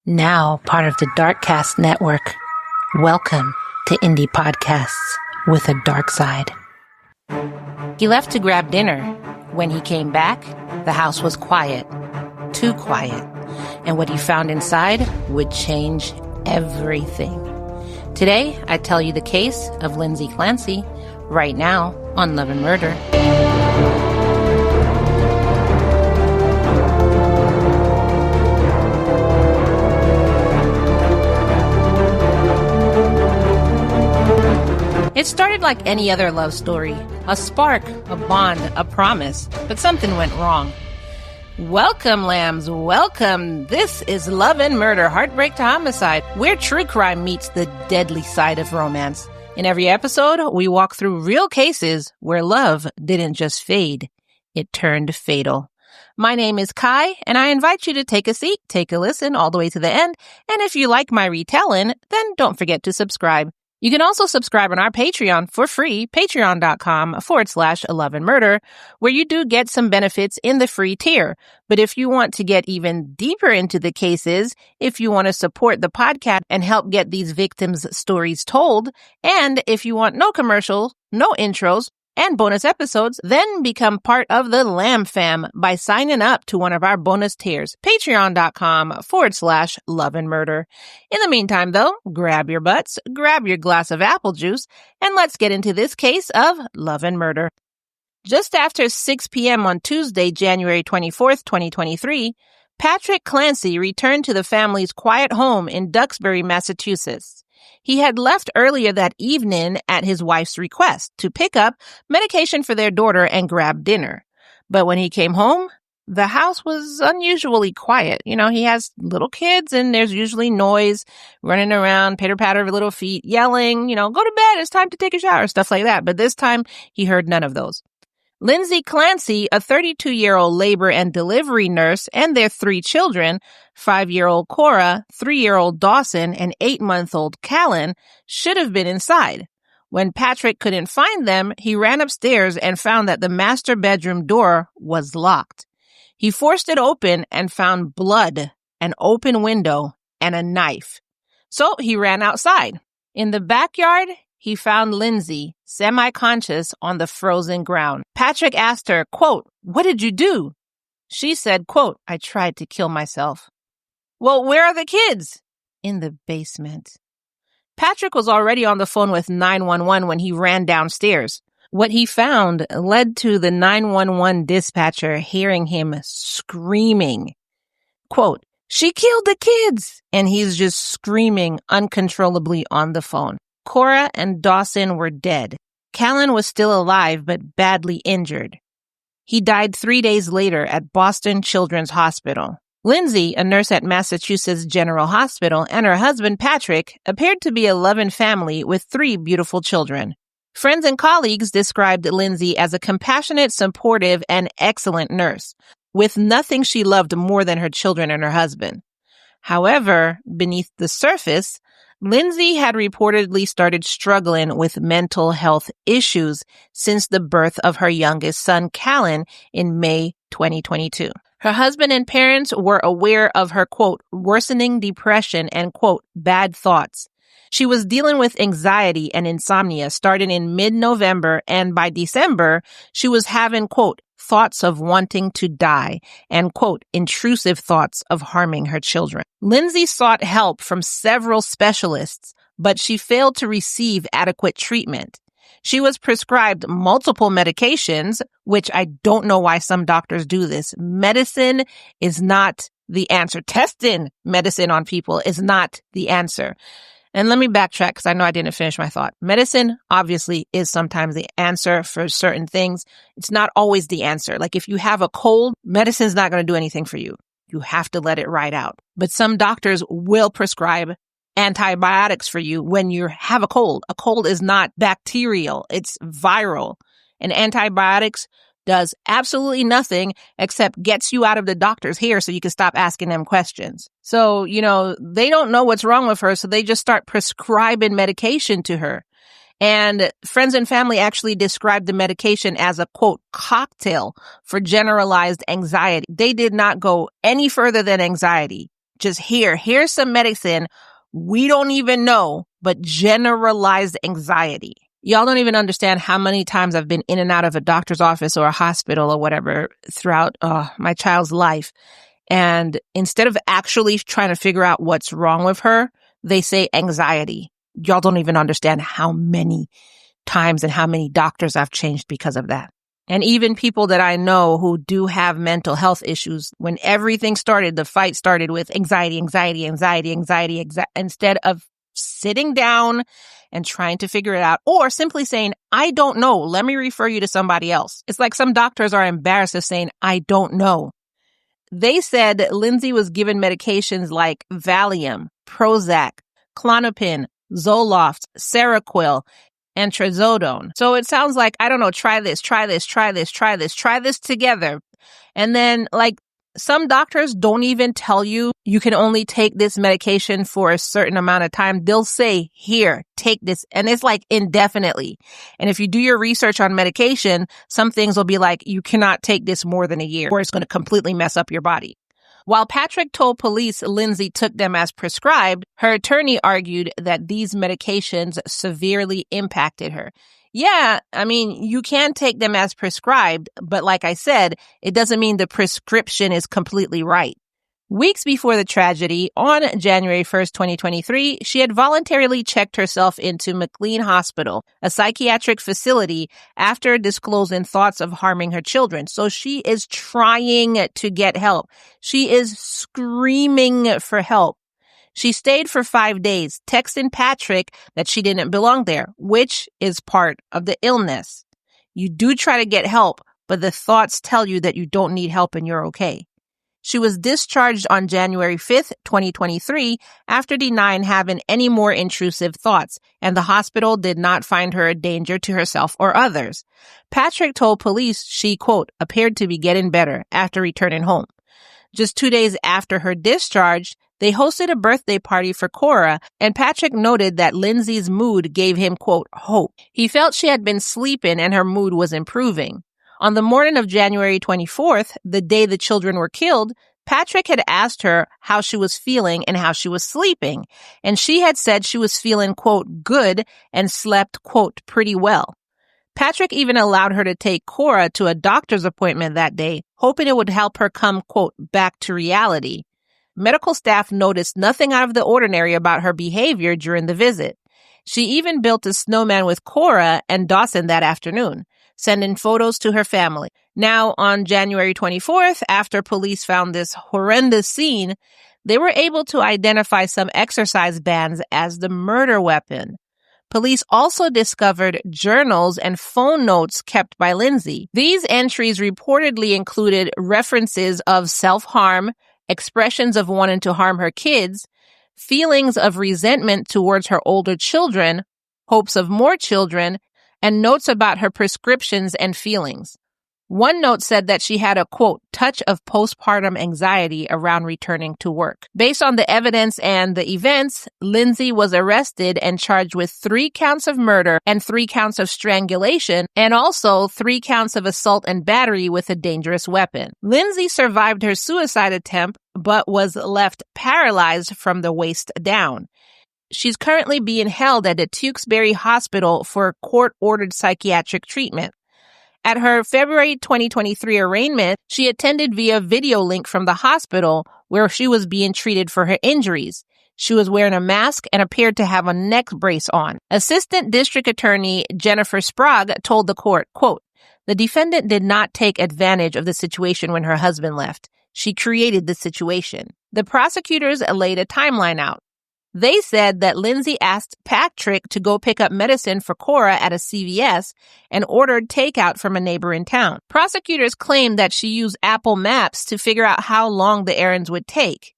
Now part of the Darkcast Network. Welcome to Indie Podcasts with a dark side. He left to grab dinner. When he came back, the house was quiet. Too quiet. And what he found inside would change everything. Today, I tell you the case of Lindsay Clancy, right now on Love and Murder. It started like any other love story. A spark, a bond, a promise. But something went wrong. Welcome, lambs. Welcome. This is Love and Murder, Heartbreak to Homicide, where true crime meets the deadly side of romance. In every episode, we walk through real cases where love didn't just fade. It turned fatal. My name is Kai, and I invite you to take a seat, take a listen all the way to the end. And if you like my retelling, then don't forget to subscribe. You can also subscribe on our Patreon for free, patreon.com/Love and Murder, where you do get some benefits in the free tier. But if you want to get even deeper into the cases, if you want to support the podcast and help get these victims' stories told, and if you want no commercials, no intros, and bonus episodes, then become part of the Lamb Fam by signing up to one of our bonus tiers, patreon.com/Love and Murder. In the meantime, though, grab your butts, grab your glass of apple juice, and let's get into this case of Love and Murder. Just after 6 p.m. on Tuesday, January 24th, 2023, Patrick Clancy returned to the family's quiet home in Duxbury, Massachusetts. He had left earlier that evening at his wife's request to pick up medication for their daughter and grab dinner. But when he came home, the house was unusually quiet. You know, he has little kids and there's usually noise running around, pitter-patter of little feet, yelling, go to bed, it's time to take a shower, stuff like that. But this time he heard none of those. Lindsay Clancy, a 32-year-old labor and delivery nurse, and their 3 children, 5-year-old Cora, 3-year-old Dawson, and 8-month-old Callan, should have been inside. When Patrick couldn't find them, he ran upstairs and found that the master bedroom door was locked. He forced it open and found blood, an open window, and a knife. So he ran outside. In the backyard, he found Lindsay, semi-conscious, on the frozen ground. Patrick asked her, quote, "What did you do?" She said, quote, "I tried to kill myself." "Well, where are the kids?" "In the basement." Patrick was already on the phone with 911 when he ran downstairs. What he found led to the 911 dispatcher hearing him screaming, quote, "She killed the kids!" And he's just screaming uncontrollably on the phone. Cora and Dawson were dead. Callan was still alive but badly injured. He died 3 days later at Boston Children's Hospital. Lindsay, a nurse at Massachusetts General Hospital, and her husband Patrick appeared to be a loving family with 3 beautiful children. Friends and colleagues described Lindsay as a compassionate, supportive, and excellent nurse, with nothing she loved more than her children and her husband. However, beneath the surface, Lindsay had reportedly started struggling with mental health issues since the birth of her youngest son, Callan, in May 2022. Her husband and parents were aware of her, quote, worsening depression and, quote, bad thoughts. She was dealing with anxiety and insomnia starting in mid-November, and by December, she was having, quote, thoughts of wanting to die and, quote, intrusive thoughts of harming her children. Lindsay sought help from several specialists, but she failed to receive adequate treatment. She was prescribed multiple medications, which I don't know why some doctors do this. Medicine is not the answer. Testing medicine on people is not the answer. And let me backtrack because I know I didn't finish my thought. Medicine obviously is sometimes the answer for certain things. It's not always the answer. Like if you have a cold, medicine's not going to do anything for you. You have to let it ride out. But some doctors will prescribe antibiotics for you when you have a cold. A cold is not bacterial. It's viral. And antibiotics does absolutely nothing except gets you out of the doctor's hair so you can stop asking them questions. So, they don't know what's wrong with her, so they just start prescribing medication to her. And friends and family actually described the medication as a, quote, cocktail for generalized anxiety. They did not go any further than anxiety. Just here's some medicine we don't even know, but generalized anxiety. Y'all don't even understand how many times I've been in and out of a doctor's office or a hospital or whatever throughout my child's life. And instead of actually trying to figure out what's wrong with her, they say anxiety. Y'all don't even understand how many times and how many doctors I've changed because of that. And even people that I know who do have mental health issues, when everything started, the fight started with anxiety. Instead of sitting down and trying to figure it out, or simply saying, I don't know, let me refer you to somebody else. It's like some doctors are embarrassed of saying, I don't know. They said that Lindsay was given medications like Valium, Prozac, Klonopin, Zoloft, Seroquel, and Trazodone. So it sounds like, I don't know, try this together. And then some doctors don't even tell you you can only take this medication for a certain amount of time. They'll say, here, take this. And it's indefinitely. And if you do your research on medication, some things will be like, you cannot take this more than a year or it's going to completely mess up your body. While Patrick told police Lindsay took them as prescribed, her attorney argued that these medications severely impacted her. Yeah, I mean, you can take them as prescribed, but like I said, it doesn't mean the prescription is completely right. Weeks before the tragedy, on January 1st, 2023, she had voluntarily checked herself into McLean Hospital, a psychiatric facility, after disclosing thoughts of harming her children. So she is trying to get help. She is screaming for help. She stayed for 5 days, texting Patrick that she didn't belong there, which is part of the illness. You do try to get help, but the thoughts tell you that you don't need help and you're okay. She was discharged on January 5th, 2023, after denying having any more intrusive thoughts, and the hospital did not find her a danger to herself or others. Patrick told police she, quote, appeared to be getting better after returning home. Just 2 days after her discharge, they hosted a birthday party for Cora, and Patrick noted that Lindsay's mood gave him, quote, hope. He felt she had been sleeping and her mood was improving. On the morning of January 24th, the day the children were killed, Patrick had asked her how she was feeling and how she was sleeping, and she had said she was feeling, quote, good and slept, quote, pretty well. Patrick even allowed her to take Cora to a doctor's appointment that day, hoping it would help her come, quote, back to reality. Medical staff noticed nothing out of the ordinary about her behavior during the visit. She even built a snowman with Cora and Dawson that afternoon, sending photos to her family. Now, on January 24th, after police found this horrendous scene, they were able to identify some exercise bands as the murder weapon. Police also discovered journals and phone notes kept by Lindsay. These entries reportedly included references of self-harm, expressions of wanting to harm her kids, feelings of resentment towards her older children, hopes of more children, and notes about her prescriptions and feelings. One note said that she had a, quote, touch of postpartum anxiety around returning to work. Based on the evidence and the events, Lindsay was arrested and charged with 3 counts of murder and 3 counts of strangulation, and also 3 counts of assault and battery with a dangerous weapon. Lindsay survived her suicide attempt, but was left paralyzed from the waist down. She's currently being held at the Tewksbury Hospital for court-ordered psychiatric treatment. At her February 2023 arraignment, she attended via video link from the hospital where she was being treated for her injuries. She was wearing a mask and appeared to have a neck brace on. Assistant District Attorney Jennifer Sprague told the court, quote, the defendant did not take advantage of the situation when her husband left. She created the situation. The prosecutors laid a timeline out. They said that Lindsay asked Patrick to go pick up medicine for Cora at a CVS and ordered takeout from a neighboring town. Prosecutors claimed that she used Apple Maps to figure out how long the errands would take.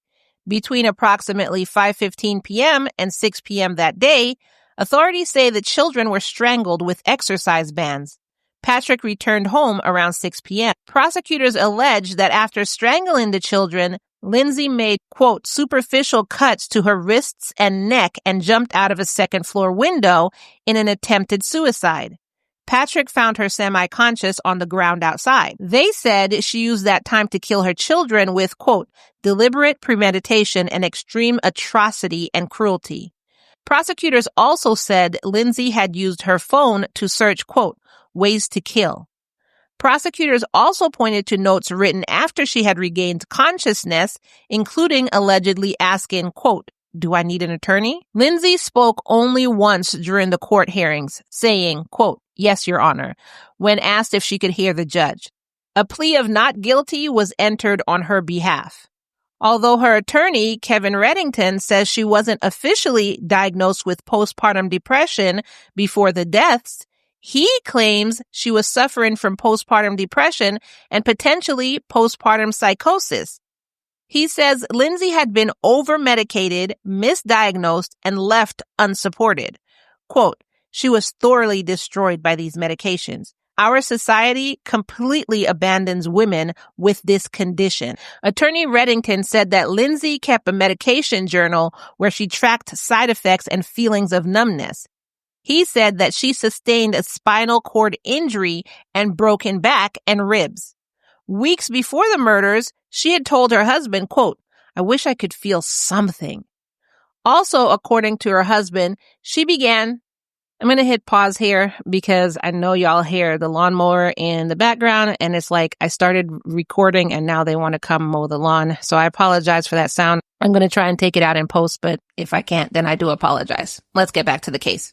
Between approximately 5:15 p.m. and 6 p.m. that day, authorities say the children were strangled with exercise bands. Patrick returned home around 6 p.m. Prosecutors alleged that after strangling the children, Lindsay made, quote, superficial cuts to her wrists and neck and jumped out of a second-floor window in an attempted suicide. Patrick found her semi-conscious on the ground outside. They said she used that time to kill her children with, quote, deliberate premeditation and extreme atrocity and cruelty. Prosecutors also said Lindsay had used her phone to search, quote, ways to kill. Prosecutors also pointed to notes written after she had regained consciousness, including allegedly asking, quote, do I need an attorney? Lindsay spoke only once during the court hearings, saying, quote, yes, Your Honor, when asked if she could hear the judge. A plea of not guilty was entered on her behalf. Although her attorney, Kevin Reddington, says she wasn't officially diagnosed with postpartum depression before the deaths, he claims she was suffering from postpartum depression and potentially postpartum psychosis. He says Lindsay had been over-medicated, misdiagnosed, and left unsupported. Quote, she was thoroughly destroyed by these medications. Our society completely abandons women with this condition. Attorney Reddington said that Lindsay kept a medication journal where she tracked side effects and feelings of numbness. He said that she sustained a spinal cord injury and broken back and ribs. Weeks before the murders, she had told her husband, quote, I wish I could feel something. Also, according to her husband, she began, I'm going to hit pause here because I know y'all hear the lawnmower in the background and it's like I started recording and now they want to come mow the lawn. So I apologize for that sound. I'm going to try and take it out in post, but if I can't, then I do apologize. Let's get back to the case.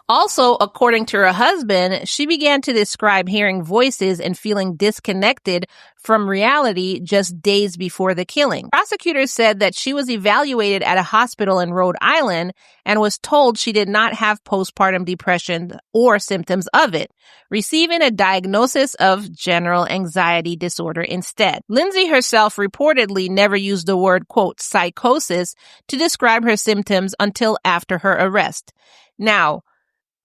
Also, according to her husband, she began to describe hearing voices and feeling disconnected from reality just days before the killing. Prosecutors said that she was evaluated at a hospital in Rhode Island and was told she did not have postpartum depression or symptoms of it, receiving a diagnosis of general anxiety disorder instead. Lindsay herself reportedly never used the word, quote, psychosis to describe her symptoms until after her arrest. Now,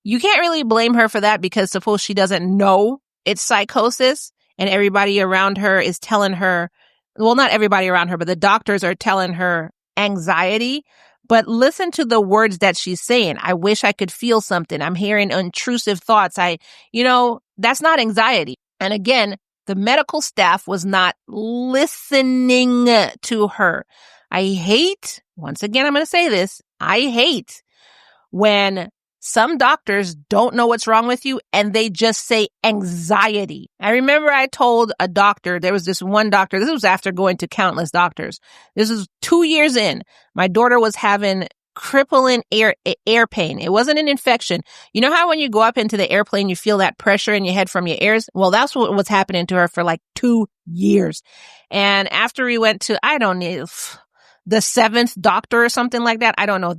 you can't really blame her for that because suppose she doesn't know it's psychosis and everybody around her is telling her, well, not everybody around her, but the doctors are telling her anxiety. But listen to the words that she's saying. I wish I could feel something. I'm hearing intrusive thoughts. That's not anxiety. And again, the medical staff was not listening to her. Once again, I'm going to say this. I hate when some doctors don't know what's wrong with you and they just say anxiety. I remember I told a doctor, there was this one doctor, this was after going to countless doctors. This was 2 years in. My daughter was having crippling air pain. It wasn't an infection. You know how when you go up into the airplane, you feel that pressure in your head from your ears? Well, that's what was happening to her for like 2 years. And after we went to, I don't know, the 7th doctor or something like that. I don't know.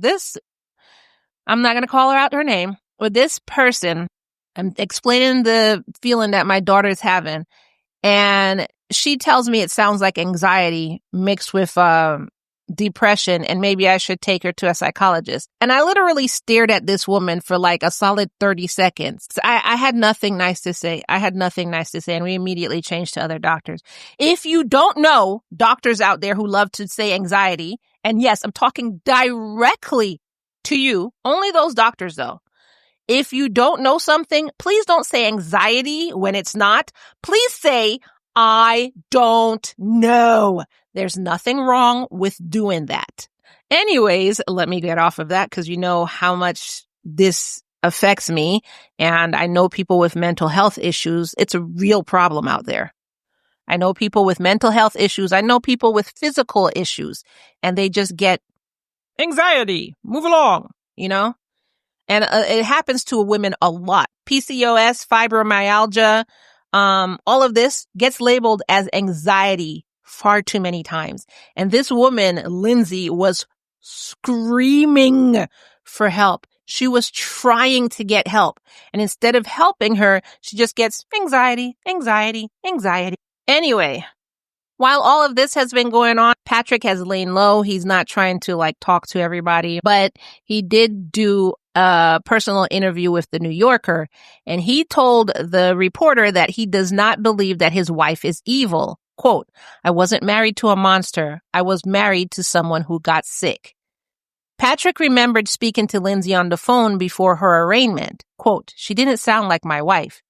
I'm not going to call her name, but this person, I'm explaining the feeling that my daughter's having. And she tells me it sounds like anxiety mixed with depression and maybe I should take her to a psychologist. And I literally stared at this woman for like a solid 30 seconds. I had nothing nice to say. And we immediately changed to other doctors. If you don't know doctors out there who love to say anxiety, and yes, I'm talking directly to you, only those doctors though. If you don't know something, please don't say anxiety when it's not. Please say, I don't know. There's nothing wrong with doing that. Anyways, let me get off of that because you know how much this affects me. And I know people with mental health issues. It's a real problem out there. I know people with mental health issues. I know people with physical issues and they just get anxiety, move along, And it happens to women a lot. PCOS, fibromyalgia, all of this gets labeled as anxiety far too many times. And this woman, Lindsay, was screaming for help. She was trying to get help. And instead of helping her, she just gets anxiety. Anyway, while all of this has been going on, Patrick has lain low. He's not trying to talk to everybody, but he did do a personal interview with the New Yorker. And he told the reporter that he does not believe that his wife is evil. Quote, I wasn't married to a monster. I was married to someone who got sick. Patrick remembered speaking to Lindsay on the phone before her arraignment. Quote, she didn't sound like my wife.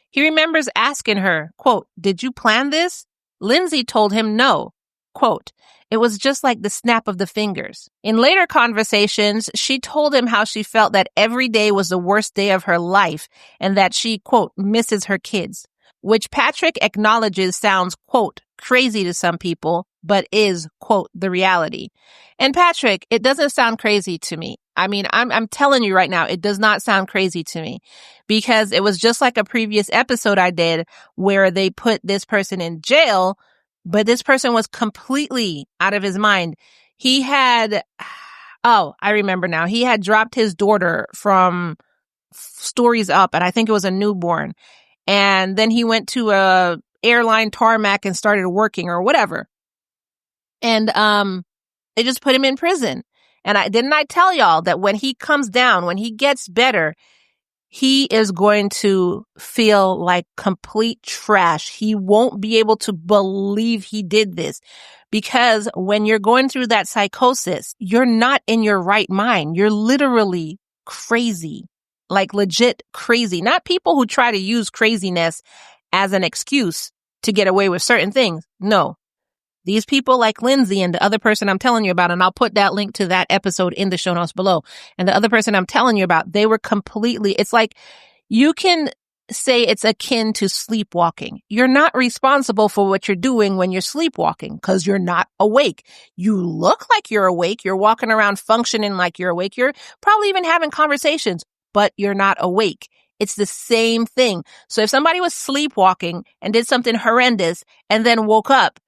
He remembers asking her, quote, did you plan this? Lindsay told him no. Quote, it was just like the snap of the fingers. In later conversations, she told him how she felt that every day was the worst day of her life and that she, quote, misses her kids, which Patrick acknowledges sounds, quote, crazy to some people, but is, quote, the reality. And Patrick, it doesn't sound crazy to me. I mean, I'm telling you right now, it does not sound crazy to me because it was just like a previous episode I did where they put this person in jail, but this person was completely out of his mind. He had, I remember now. He had dropped his daughter from stories up, and I think it was a newborn. And then he went to a airline tarmac and started working or whatever. And they just put him in prison. And didn't I tell y'all that when he comes down, when he gets better, he is going to feel like complete trash. He won't be able to believe he did this because when you're going through that psychosis, you're not in your right mind. You're literally crazy, like legit crazy. Not people who try to use craziness as an excuse to get away with certain things. No. These people like Lindsay and the other person I'm telling you about, and I'll put that link to that episode in the show notes below. And the other person I'm telling you about, they were completely, it's like you can say it's akin to sleepwalking. You're not responsible for what you're doing when you're sleepwalking because you're not awake. You look like you're awake. You're walking around functioning like you're awake. You're probably even having conversations, but you're not awake. It's the same thing. So if somebody was sleepwalking and did something horrendous and then woke up,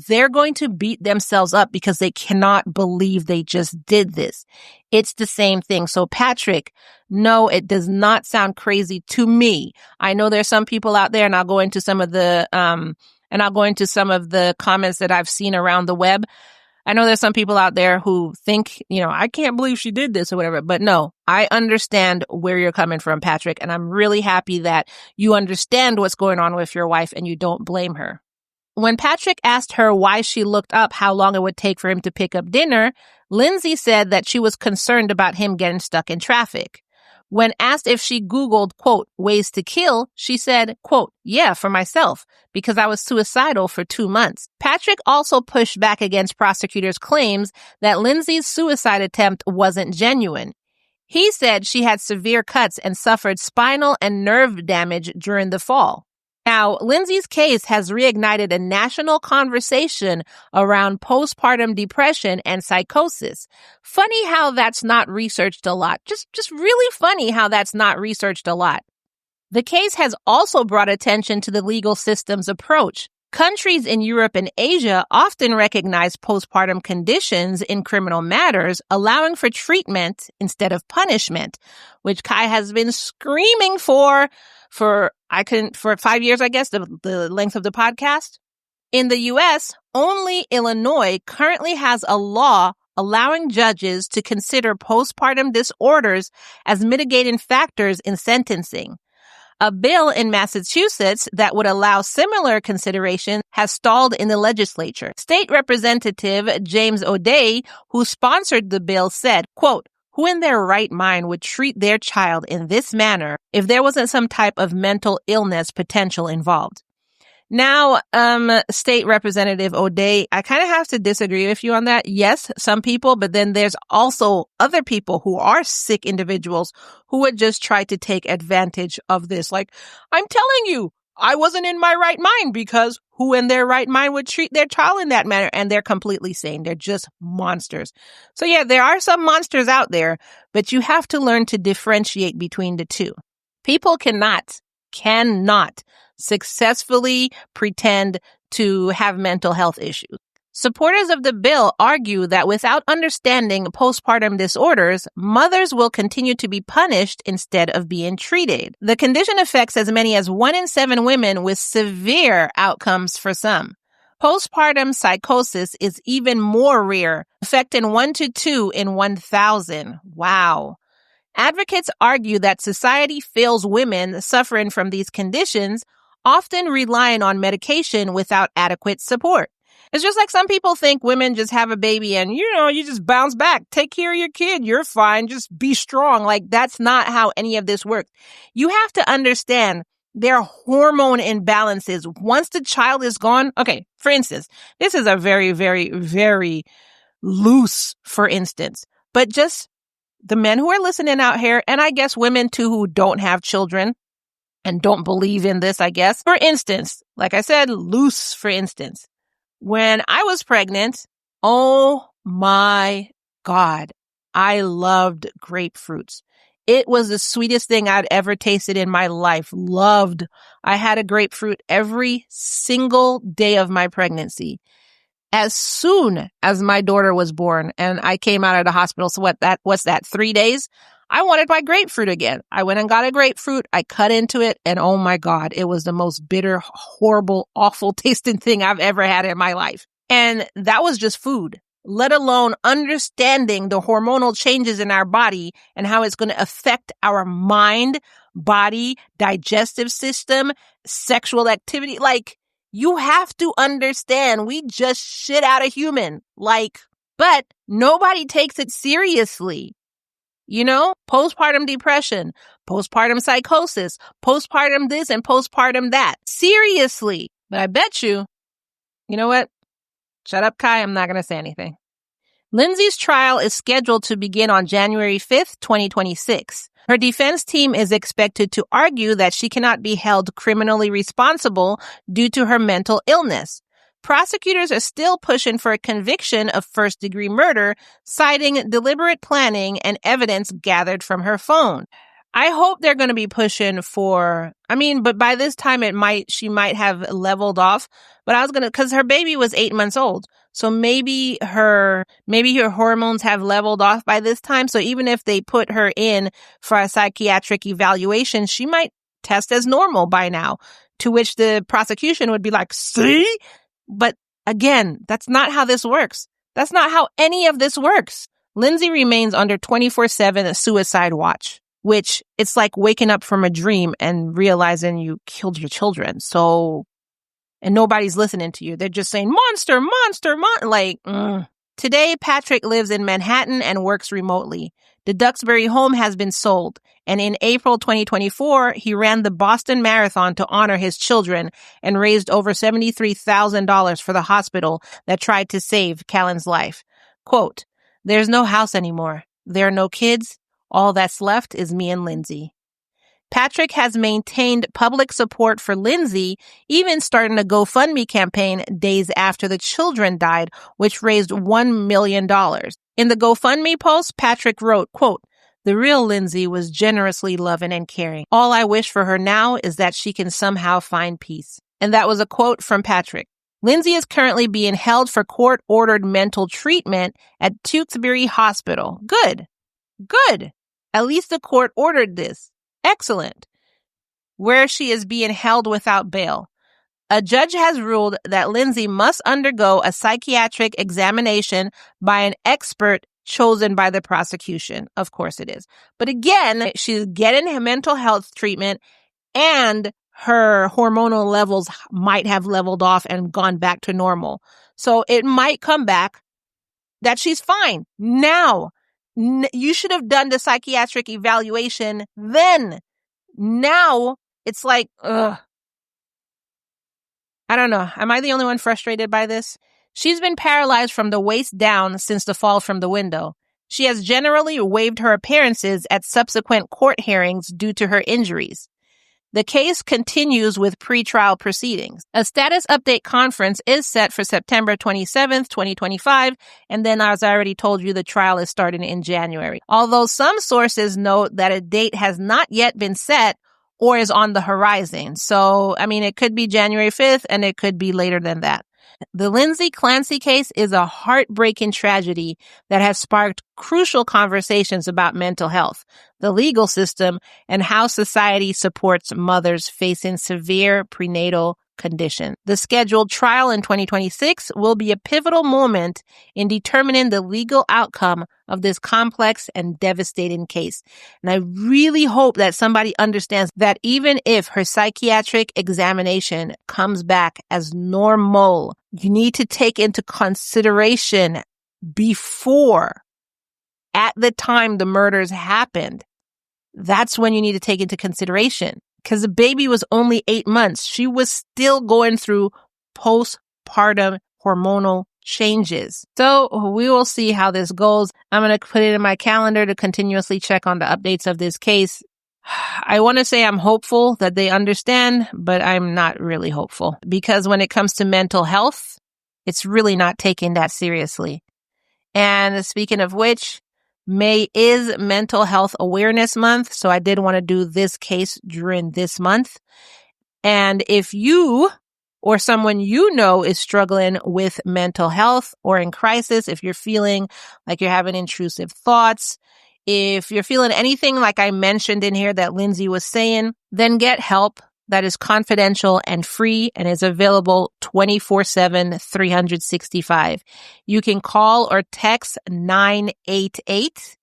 they're going to beat themselves up because they cannot believe they just did this. It's the same thing. So Patrick, no, it does not sound crazy to me. I know there's some people out there, and I'll go into some of the comments that I've seen around the web. I know there's some people out there who think, I can't believe she did this or whatever. But no, I understand where you're coming from, Patrick. And I'm really happy that you understand what's going on with your wife and you don't blame her. When Patrick asked her why she looked up how long it would take for him to pick up dinner, Lindsay said that she was concerned about him getting stuck in traffic. When asked if she Googled, quote, ways to kill, she said, quote, yeah, for myself, because I was suicidal for 2 months. Patrick also pushed back against prosecutors' claims that Lindsay's suicide attempt wasn't genuine. He said she had severe cuts and suffered spinal and nerve damage during the fall. Now, Lindsay's case has reignited a national conversation around postpartum depression and psychosis. Funny how that's not researched a lot. Just really funny how that's not researched a lot. The case has also brought attention to the legal system's approach. Countries in Europe and Asia often recognize postpartum conditions in criminal matters, allowing for treatment instead of punishment, which Kai has been screaming for 5 years, I guess, the length of the podcast. In the U.S., only Illinois currently has a law allowing judges to consider postpartum disorders as mitigating factors in sentencing. A bill in Massachusetts that would allow similar consideration has stalled in the legislature. State Representative James O'Day, who sponsored the bill, said, quote, who in their right mind would treat their child in this manner if there wasn't some type of mental illness potential involved? Now, State Representative O'Day, I kind of have to disagree with you on that. Yes, some people, but then there's also other people who are sick individuals who would just try to take advantage of this. Like, I'm telling you, I wasn't in my right mind because who in their right mind would treat their child in that manner? And they're completely sane. They're just monsters. So yeah, there are some monsters out there, but you have to learn to differentiate between the two. People cannot successfully pretend to have mental health issues. Supporters of the bill argue that without understanding postpartum disorders, mothers will continue to be punished instead of being treated. The condition affects as many as 1 in 7 women with severe outcomes for some. Postpartum psychosis is even more rare, affecting 1 to 2 in 1,000. Wow. Advocates argue that society fails women suffering from these conditions, often relying on medication without adequate support. It's just like some people think women just have a baby and, you just bounce back. Take care of your kid. You're fine. Just be strong. Like, that's not how any of this works. You have to understand there are hormone imbalances. Once the child is gone, okay, for instance, this is a very, very, very loose, for instance, but just the men who are listening out here, and I guess women too who don't have children and don't believe in this, I guess. For instance, like I said, loose, for instance. When I was pregnant, oh my God, I loved grapefruits. It was the sweetest thing I'd ever tasted in my life. Loved. I had a grapefruit every single day of my pregnancy. As soon as my daughter was born and I came out of the hospital, so what's that, 3 days? I wanted my grapefruit again. I went and got a grapefruit. I cut into it and oh my God, it was the most bitter, horrible, awful tasting thing I've ever had in my life. And that was just food, let alone understanding the hormonal changes in our body and how it's going to affect our mind, body, digestive system, sexual activity. Like, you have to understand, we just shit out a human. But nobody takes it seriously. Postpartum depression, postpartum psychosis, postpartum this and postpartum that. Seriously. But I bet you know what? Shut up, Kai. I'm not going to say anything. Lindsay's trial is scheduled to begin on January 5th, 2026. Her defense team is expected to argue that she cannot be held criminally responsible due to her mental illness. Prosecutors are still pushing for a conviction of first-degree murder, citing deliberate planning and evidence gathered from her phone. I hope they're going to be pushing but by this time she might have leveled off, but because her baby was 8 months old. So maybe her hormones have leveled off by this time. So even if they put her in for a psychiatric evaluation, she might test as normal by now, to which the prosecution would be like, see? But again, that's not how this works. That's not how any of this works. Lindsay remains under 24/7 suicide watch, which it's like waking up from a dream and realizing you killed your children. And nobody's listening to you. They're just saying, monster, monster, Today, Patrick lives in Manhattan and works remotely. The Duxbury home has been sold. And in April 2024, he ran the Boston Marathon to honor his children and raised over $73,000 for the hospital that tried to save Callan's life. Quote, "There's no house anymore. There are no kids. All that's left is me and Lindsay." Patrick has maintained public support for Lindsay, even starting a GoFundMe campaign days after the children died, which raised $1 million. In the GoFundMe post, Patrick wrote, quote, "The real Lindsay was generously loving and caring. All I wish for her now is that she can somehow find peace." And that was a quote from Patrick. Lindsay is currently being held for court-ordered mental treatment at Tewksbury Hospital. Good. At least the court ordered this. Excellent. Where she is being held without bail. A judge has ruled that Lindsay must undergo a psychiatric examination by an expert chosen by the prosecution. Of course it is. But again, she's getting her mental health treatment and her hormonal levels might have leveled off and gone back to normal. So it might come back that she's fine. Now, you should have done the psychiatric evaluation then. Now, it's like, ugh. I don't know. Am I the only one frustrated by this? She's been paralyzed from the waist down since the fall from the window. She has generally waived her appearances at subsequent court hearings due to her injuries. The case continues with pretrial proceedings. A status update conference is set for September 27th, 2025, and then, as I already told you, the trial is starting in January. Although some sources note that a date has not yet been set or is on the horizon. So, it could be January 5th and it could be later than that. The Lindsay Clancy case is a heartbreaking tragedy that has sparked crucial conversations about mental health, the legal system, and how society supports mothers facing severe prenatal condition. The scheduled trial in 2026 will be a pivotal moment in determining the legal outcome of this complex and devastating case. And I really hope that somebody understands that even if her psychiatric examination comes back as normal, you need to take into consideration before, at the time the murders happened. That's when you need to take into consideration. Because the baby was only 8 months. She was still going through postpartum hormonal changes. So we will see how this goes. I'm going to put it in my calendar to continuously check on the updates of this case. I want to say I'm hopeful that they understand, but I'm not really hopeful. Because when it comes to mental health, it's really not taken that seriously. And speaking of which, May is Mental Health Awareness Month, so I did want to do this case during this month. And if you or someone you know is struggling with mental health or in crisis, if you're feeling like you're having intrusive thoughts, if you're feeling anything like I mentioned in here that Lindsay was saying, then get help. That is confidential and free and is available 24/7, 365. You can call or text 988.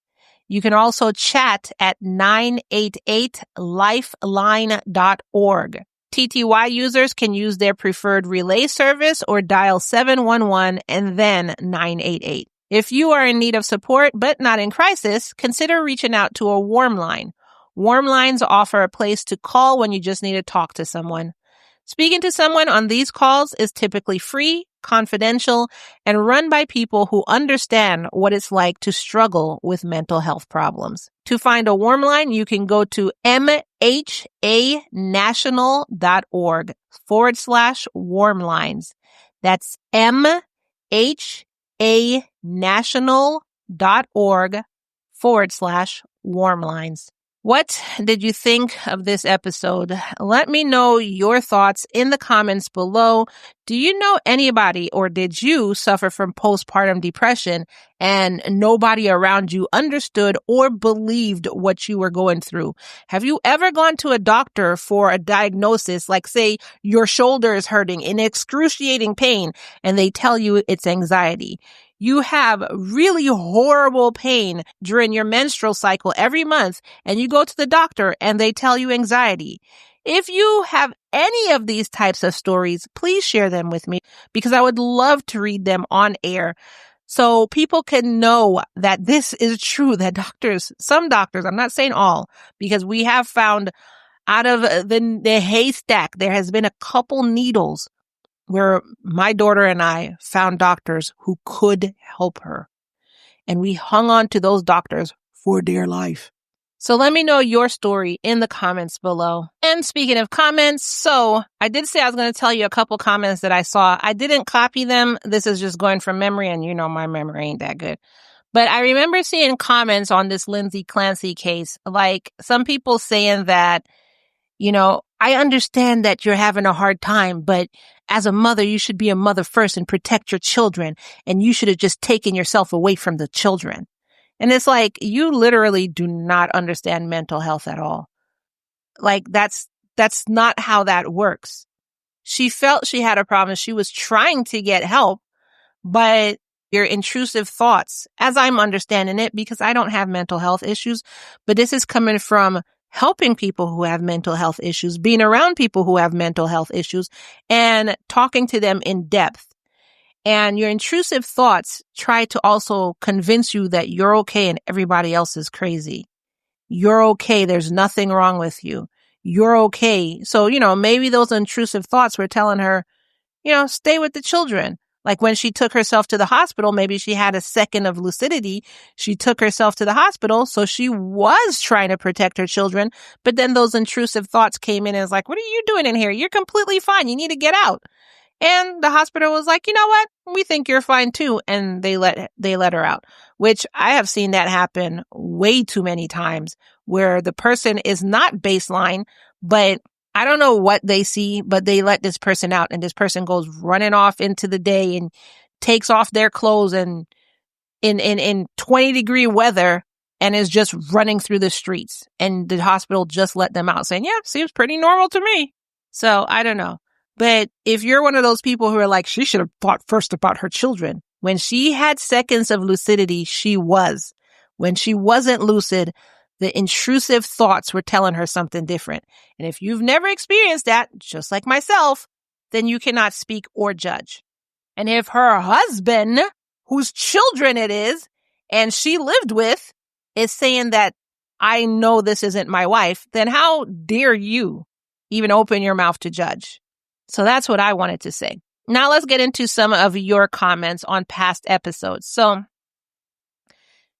You can also chat at 988lifeline.org. TTY users can use their preferred relay service or dial 711 and then 988. If you are in need of support but not in crisis, consider reaching out to a warm line. Warm lines offer a place to call when you just need to talk to someone. Speaking to someone on these calls is typically free, confidential, and run by people who understand what it's like to struggle with mental health problems. To find a warm line, you can go to mhanational.org/warm lines. That's mhanational.org/warm lines. What did you think of this episode? Let me know your thoughts in the comments below. Do you know anybody or did you suffer from postpartum depression and nobody around you understood or believed what you were going through? Have you ever gone to a doctor for a diagnosis, like say your shoulder is hurting in excruciating pain and they tell you it's anxiety? You have really horrible pain during your menstrual cycle every month, and you go to the doctor and they tell you anxiety. If you have any of these types of stories, please share them with me because I would love to read them on air so people can know that this is true, that some doctors, I'm not saying all, because we have found out of the haystack, there has been a couple needles where my daughter and I found doctors who could help her. And we hung on to those doctors for dear life. So let me know your story in the comments below. And speaking of comments, so I did say I was going to tell you a couple comments that I saw. I didn't copy them. This is just going from memory, and you know my memory ain't that good. But I remember seeing comments on this Lindsay Clancy case, like some people saying that, you know, I understand that you're having a hard time, but as a mother, you should be a mother first and protect your children. And you should have just taken yourself away from the children. And it's like, you literally do not understand mental health at all. Like, that's not how that works. She felt she had a problem. She was trying to get help, but your intrusive thoughts, as I'm understanding it, because I don't have mental health issues, but this is coming from helping people who have mental health issues, being around people who have mental health issues, and talking to them in depth. And your intrusive thoughts try to also convince you that you're okay and everybody else is crazy. You're okay. There's nothing wrong with you. You're okay. So, you know, maybe those intrusive thoughts were telling her, you know, stay with the children. Like when she took herself to the hospital, maybe she had a second of lucidity. She took herself to the hospital. So she was trying to protect her children. But then those intrusive thoughts came in and was like, what are you doing in here? You're completely fine. You need to get out. And the hospital was like, you know what? We think you're fine too. And they let her out, which I have seen that happen way too many times where the person is not baseline, but I don't know what they see, but they let this person out and this person goes running off into the day and takes off their clothes and in 20-degree weather and is just running through the streets. And the hospital just let them out saying, yeah, seems pretty normal to me. So I don't know. But if you're one of those people who are like, she should have thought first about her children. When she had seconds of lucidity, she was. When she wasn't lucid, the intrusive thoughts were telling her something different. And if you've never experienced that, just like myself, then you cannot speak or judge. And if her husband, whose children it is, and she lived with, is saying that I know this isn't my wife, then how dare you even open your mouth to judge? So that's what I wanted to say. Now let's get into some of your comments on past episodes. So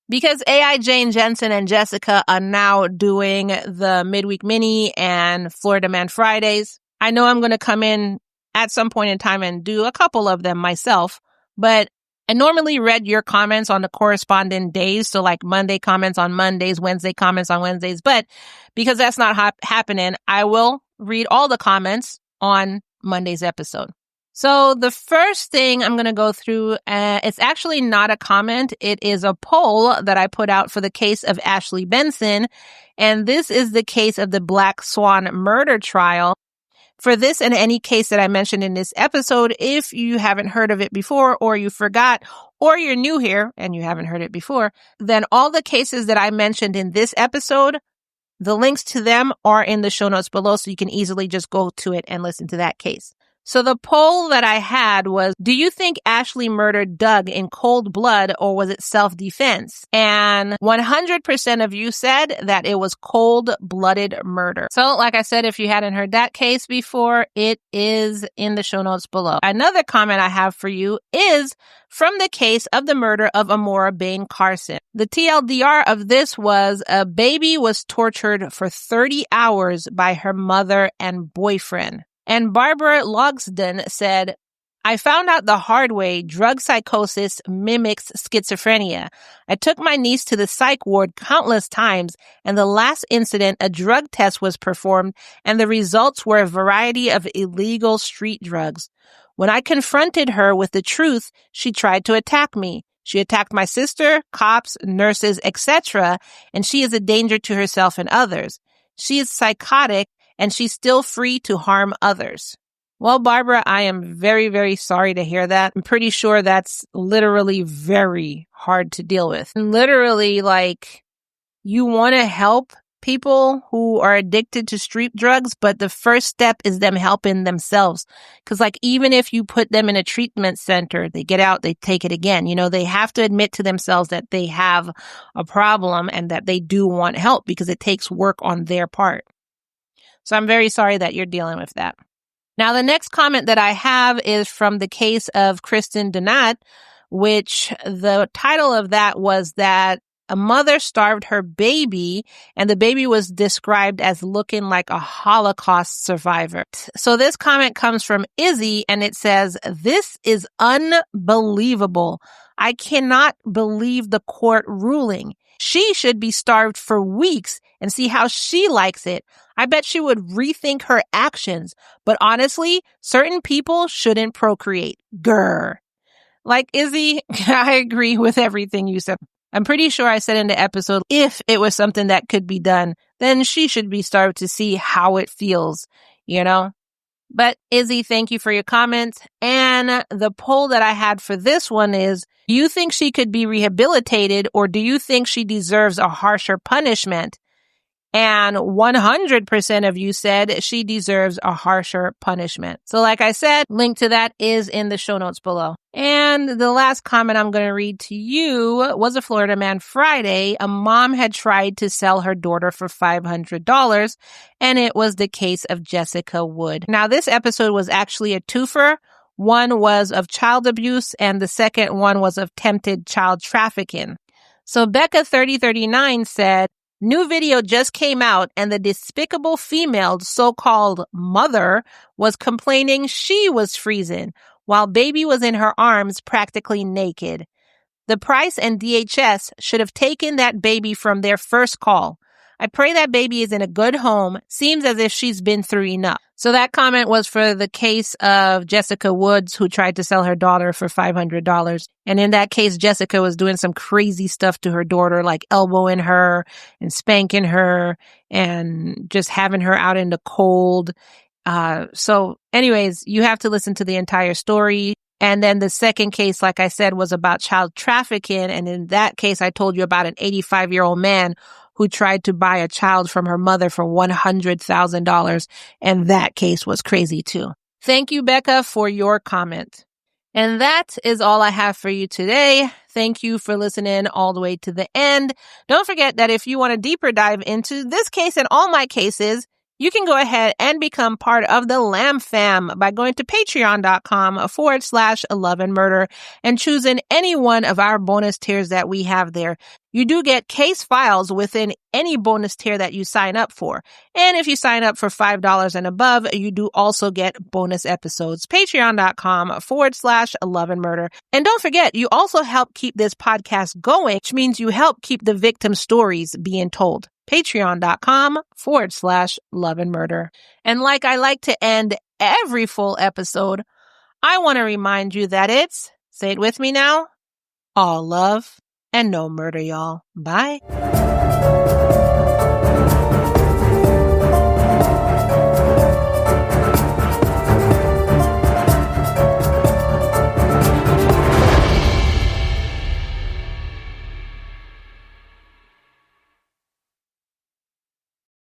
because AI Jane Jensen and Jessica are now doing the Midweek Mini and Florida Man Fridays, I know I'm going to come in at some point in time and do a couple of them myself, but I normally read your comments on the corresponding days. So like Monday comments on Mondays, Wednesday comments on Wednesdays. But because that's not happening, I will read all the comments on Monday's episode. So the first thing I'm going to go through, it's actually not a comment. It is a poll that I put out for the case of Ashley Benson. And this is the case of the Black Swan murder trial. For this and any case that I mentioned in this episode, if you haven't heard of it before or you forgot or you're new here and you haven't heard it before, then all the cases that I mentioned in this episode, the links to them are in the show notes below, so you can easily just go to it and listen to that case. So the poll that I had was, do you think Ashley murdered Doug in cold blood or was it self-defense? And 100% of you said that it was cold-blooded murder. So like I said, if you hadn't heard that case before, it is in the show notes below. Another comment I have for you is from the case of the murder of Amora Bain Carson. The TLDR of this was a baby was tortured for 30 hours by her mother and boyfriend. And Barbara Logsden said, I found out the hard way drug psychosis mimics schizophrenia. I took my niece to the psych ward countless times, and the last incident, a drug test was performed, and the results were a variety of illegal street drugs. When I confronted her with the truth, she tried to attack me. She attacked my sister, cops, nurses, etc., and she is a danger to herself and others. She is psychotic, and she's still free to harm others. Well, Barbara, I am very, very sorry to hear that. I'm pretty sure that's literally very hard to deal with. And literally, like, you want to help people who are addicted to street drugs, but the first step is them helping themselves. Because, like, even if you put them in a treatment center, they get out, they take it again. You know, they have to admit to themselves that they have a problem and that they do want help because it takes work on their part. So I'm very sorry that you're dealing with that. Now, the next comment that I have is from the case of Kristen Donat, which the title of that was that a mother starved her baby and the baby was described as looking like a Holocaust survivor. So this comment comes from Izzy and it says, this is unbelievable. I cannot believe the court ruling. She should be starved for weeks and see how she likes it. I bet she would rethink her actions. But honestly, certain people shouldn't procreate. Grr. Like, Izzy, I agree with everything you said. I'm pretty sure I said in the episode, if it was something that could be done, then she should be starved to see how it feels, you know? But Izzy, thank you for your comments. And the poll that I had for this one is, do you think she could be rehabilitated or do you think she deserves a harsher punishment? And 100% of you said she deserves a harsher punishment. So like I said, link to that is in the show notes below. And the last comment I'm going to read to you was a Florida Man Friday. A mom had tried to sell her daughter for $500, and it was the case of Jessica Wood. Now, this episode was actually a twofer. One was of child abuse, and the second one was of attempted child trafficking. So Becca 3039 said, new video just came out and the despicable female so-called mother was complaining she was freezing while baby was in her arms practically naked. The Price and DHS should have taken that baby from their first call. I pray that baby is in a good home. Seems as if she's been through enough. So that comment was for the case of Jessica Woods, who tried to sell her daughter for $500. And in that case, Jessica was doing some crazy stuff to her daughter, like elbowing her and spanking her and just having her out in the cold. So anyways, you have to listen to the entire story. And then the second case, like I said, was about child trafficking. And in that case, I told you about an 85-year-old man who tried to buy a child from her mother for $100,000. And that case was crazy too. Thank you, Becca, for your comment. And that is all I have for you today. Thank you for listening all the way to the end. Don't forget that if you want a deeper dive into this case and all my cases, you can go ahead and become part of the Lamb Fam by going to patreon.com/loveandmurder and choosing any one of our bonus tiers that we have there. You do get case files within any bonus tier that you sign up for. And if you sign up for $5 and above, you do also get bonus episodes. Patreon.com/loveandmurder. And don't forget, you also help keep this podcast going, which means you help keep the victim stories being told. Patreon.com/loveandmurder. And like I like to end every full episode, I want to remind you that it's, say it with me now, all love and no murder, y'all. Bye.